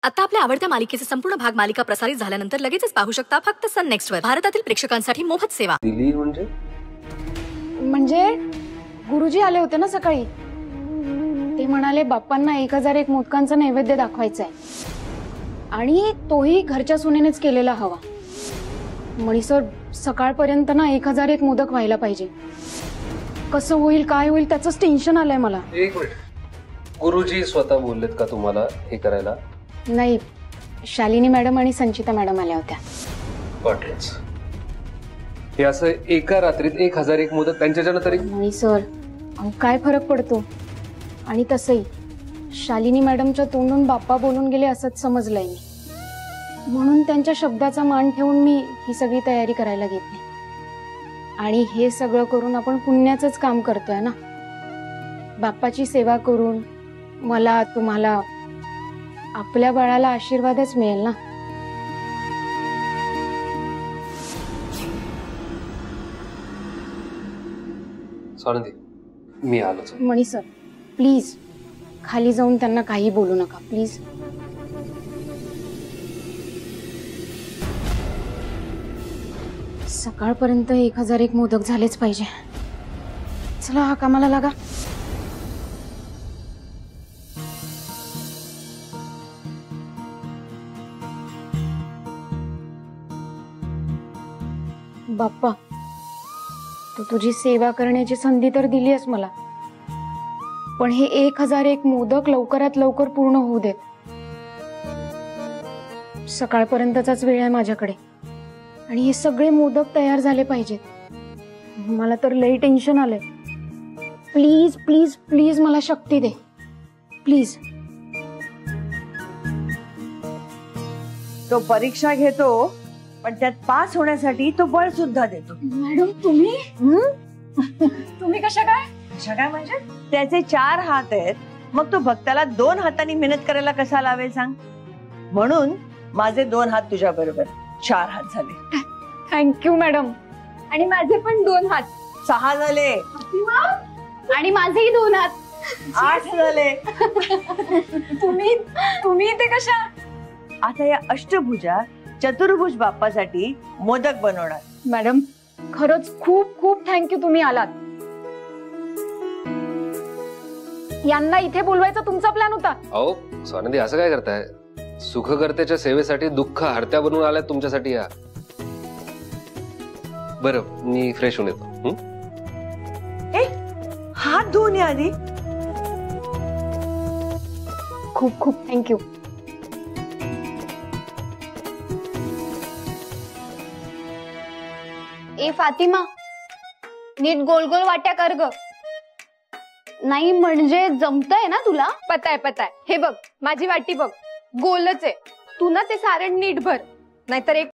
आता आपल्या आवडत्या मालिकेचे संपूर्ण भाग मालिका प्रसारित झाल्यानंतर लगेचच पाहू शकता फक्त सन नेक्स्ट वर। भारतातील प्रेक्षकांसाठी मोफत सेवा दिली म्हणजे गुरुजी आले होते ना सकाळी, ते म्हणाले बाप्पांना 1001 मोदकांचा नैवेद्य दाखवायचा आहे आणि तोही घरच्या सुनेनेच केलेला हवा। मणी सर, सकाळपर्यंत ना 1001 मोदक व्हायला पाहिजे। कसं होईल काय होईल त्याचंच टेन्शन आलंय मला। एक मिनिट, गुरुजी स्वतः बोललेत का तुम्हाला हे करायला? नाही, शालिनी मॅडम आणि संचिता मॅडम आल्या होत्या। वाटलंच हे असं एका रात्रीत 1001 मोदक त्यांच्याच्यानं तरी। मणी सर, अहो काय फरक पडतो? आणि तसंही शालिनी मॅडमच्या तोंडून बाप्पा बोलून गेले असंच समजलंय मी, म्हणून त्यांच्या शब्दाचा मान ठेवून मी ही सगळी तयारी करायला घेतली। आणि हे सगळं करून आपण पुण्याचंच काम करतोय ना, बाप्पाची सेवा करून मला तुम्हाला आपल्या बाळाला आशीर्वादच मिळेल ना। स्वानंदी, मी आलोच। मणी सर, प्लीज खाली जाऊन त्यांना काही बोलू नका प्लीज। सकाळपर्यंत 1001 मोदक झालेच पाहिजे। चला हा कामाला लागा। बाप्पा, तू तुझी सेवा करण्याची संधी तर दिलीस मला, पण हे 1001 मोदक लवकरात लवकर पूर्ण होऊ देत। सकाळपर्यंतचाच वेळ आहे माझ्याकडे आणि हे सगळे मोदक तयार झाले पाहिजेत। मला तर लई टेन्शन आलंय। प्लीज प्लीज प्लीज मला शक्ती दे प्लीज। तो परीक्षा घेतो पण त्यात पास होण्यासाठी तो बळ सुद्धा देतो। मॅडम तुम्ही तुम्ही कशा काय म्हणजे त्याचे 4 हात आहेत, मग तो भक्ताला 2 हातांनी मेहनत करायला कसा लावेल सांग? म्हणून माझे 2 हात तुझ्या बरोबर 4 हात झाले। Thank you madam. आणि माझे पण 2 हात 6 झाले आणि माझेही 2 हात 8 झाले। तुम्ही ते कशा? आता या अष्टभुजा चतुर्भुज बाप्पासाठी मोदक बनवणार। मॅडम खरंच खूप खूप थँक्यू, तुम्ही आलात। यांना इथे बोलवायचा तुमचा प्लॅन होता? अहो स्वानंदी, असं काय करताय? सुखकर्त्याच्या सेवेसाठी दुःख हरत्या बनवून आलाय तुमच्यासाठी या। बरं, मी फ्रेश होऊन येतो। हात धुवून या आधी। खूप खूप थँक्यू। ए फातिमा, नीट गोल गोल वाट्या कर ग। नाही म्हणजे जमतंय ना तुला? पताय हे बघ, माझी वाटी बघ, गोलच आहे। तू ना ते सारण नीट भर, नाहीतर एक